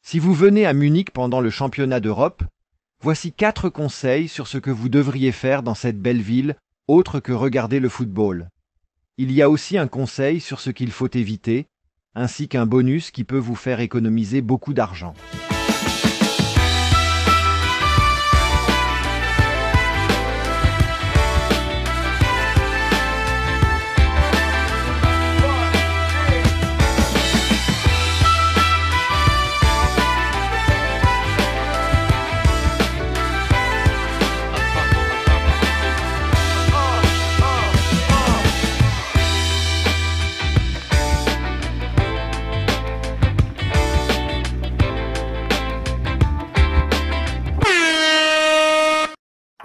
Si vous venez à Munich pendant le championnat d'Europe, voici 4 conseils sur ce que vous devriez faire dans cette belle ville, autre que regarder le football. Il y a aussi un conseil sur ce qu'il faut éviter, ainsi qu'un bonus qui peut vous faire économiser beaucoup d'argent.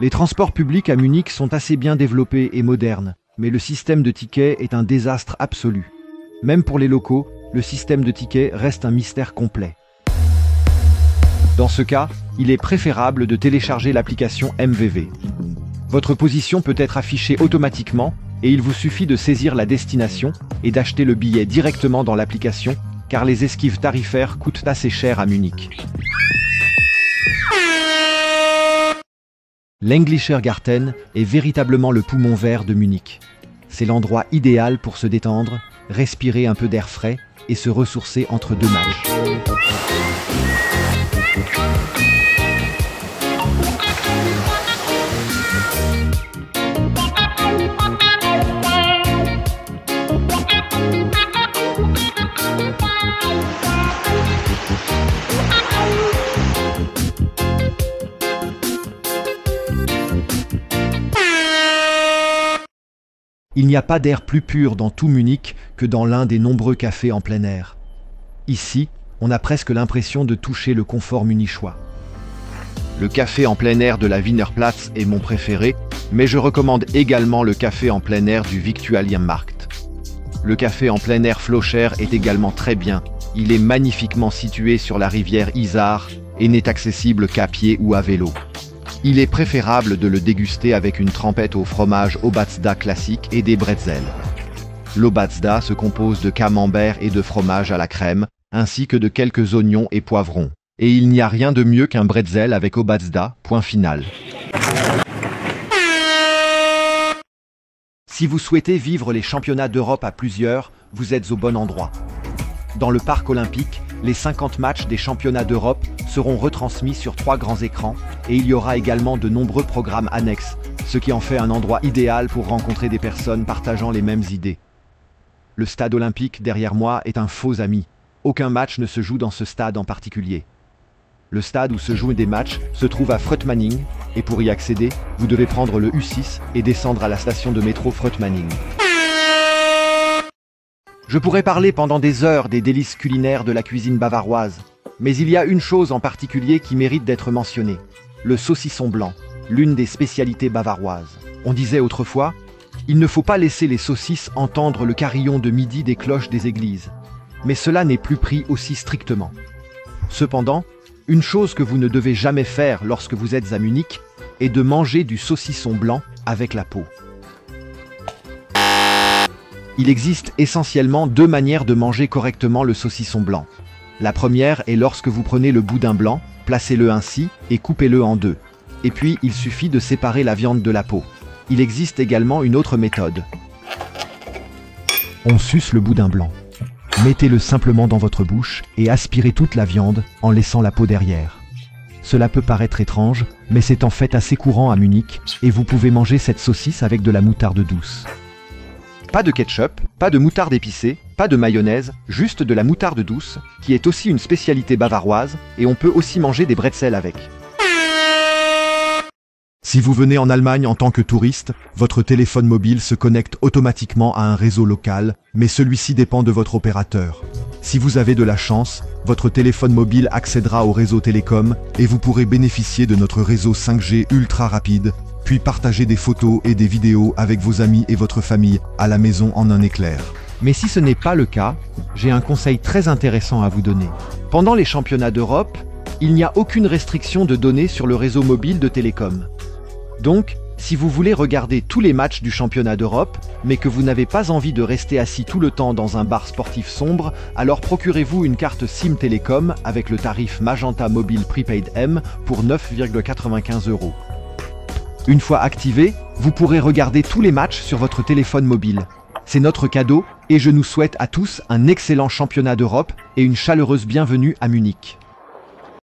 Les transports publics à Munich sont assez bien développés et modernes, mais le système de tickets est un désastre absolu. Même pour les locaux, le système de tickets reste un mystère complet. Dans ce cas, il est préférable de télécharger l'application MVV. Votre position peut être affichée automatiquement et il vous suffit de saisir la destination et d'acheter le billet directement dans l'application, car les esquives tarifaires coûtent assez cher à Munich. L'Englischer Garten est véritablement le poumon vert de Munich. C'est l'endroit idéal pour se détendre, respirer un peu d'air frais et se ressourcer entre 2 matchs. Il n'y a pas d'air plus pur dans tout Munich que dans l'un des nombreux cafés en plein air. Ici, on a presque l'impression de toucher le confort munichois. Le café en plein air de la Wienerplatz est mon préféré, mais je recommande également le café en plein air du Viktualienmarkt. Le café en plein air Flocher est également très bien. Il est magnifiquement situé sur la rivière Isar et n'est accessible qu'à pied ou à vélo. Il est préférable de le déguster avec une trempette au fromage Obazda classique et des bretzels. L'Obazda se compose de camembert et de fromage à la crème, ainsi que de quelques oignons et poivrons. Et il n'y a rien de mieux qu'un bretzel avec Obazda, point final. Si vous souhaitez vivre les championnats d'Europe à plusieurs, vous êtes au bon endroit. Dans le parc olympique, les 50 matchs des championnats d'Europe seront retransmis sur 3 grands écrans et il y aura également de nombreux programmes annexes, ce qui en fait un endroit idéal pour rencontrer des personnes partageant les mêmes idées. Le stade olympique derrière moi est un faux ami. Aucun match ne se joue dans ce stade en particulier. Le stade où se jouent des matchs se trouve à Fröttmanning et pour y accéder, vous devez prendre le U6 et descendre à la station de métro Fröttmanning. Je pourrais parler pendant des heures des délices culinaires de la cuisine bavaroise, mais il y a une chose en particulier qui mérite d'être mentionnée, le saucisson blanc, l'une des spécialités bavaroises. On disait autrefois, il ne faut pas laisser les saucisses entendre le carillon de midi des cloches des églises, mais cela n'est plus pris aussi strictement. Cependant, une chose que vous ne devez jamais faire lorsque vous êtes à Munich est de manger du saucisson blanc avec la peau. Il existe essentiellement 2 manières de manger correctement le saucisson blanc. La première est lorsque vous prenez le boudin blanc, placez-le ainsi et coupez-le en 2. Et puis, il suffit de séparer la viande de la peau. Il existe également une autre méthode. On suce le boudin blanc. Mettez-le simplement dans votre bouche et aspirez toute la viande en laissant la peau derrière. Cela peut paraître étrange, mais c'est en fait assez courant à Munich et vous pouvez manger cette saucisse avec de la moutarde douce. Pas de ketchup, pas de moutarde épicée, pas de mayonnaise, juste de la moutarde douce, qui est aussi une spécialité bavaroise, et on peut aussi manger des bretzels avec. Si vous venez en Allemagne en tant que touriste, votre téléphone mobile se connecte automatiquement à un réseau local, mais celui-ci dépend de votre opérateur. Si vous avez de la chance, votre téléphone mobile accédera au réseau télécom et vous pourrez bénéficier de notre réseau 5G ultra rapide, puis partager des photos et des vidéos avec vos amis et votre famille à la maison en un éclair. Mais si ce n'est pas le cas, j'ai un conseil très intéressant à vous donner. Pendant les championnats d'Europe, il n'y a aucune restriction de données sur le réseau mobile de Télécom. Donc, Si vous voulez regarder tous les matchs du championnat d'Europe, mais que vous n'avez pas envie de rester assis tout le temps dans un bar sportif sombre, alors procurez-vous une carte SIM Télécom avec le tarif Magenta Mobile Prepaid M pour 9,95 €. Une fois activé, vous pourrez regarder tous les matchs sur votre téléphone mobile. C'est notre cadeau et je nous souhaite à tous un excellent championnat d'Europe et une chaleureuse bienvenue à Munich.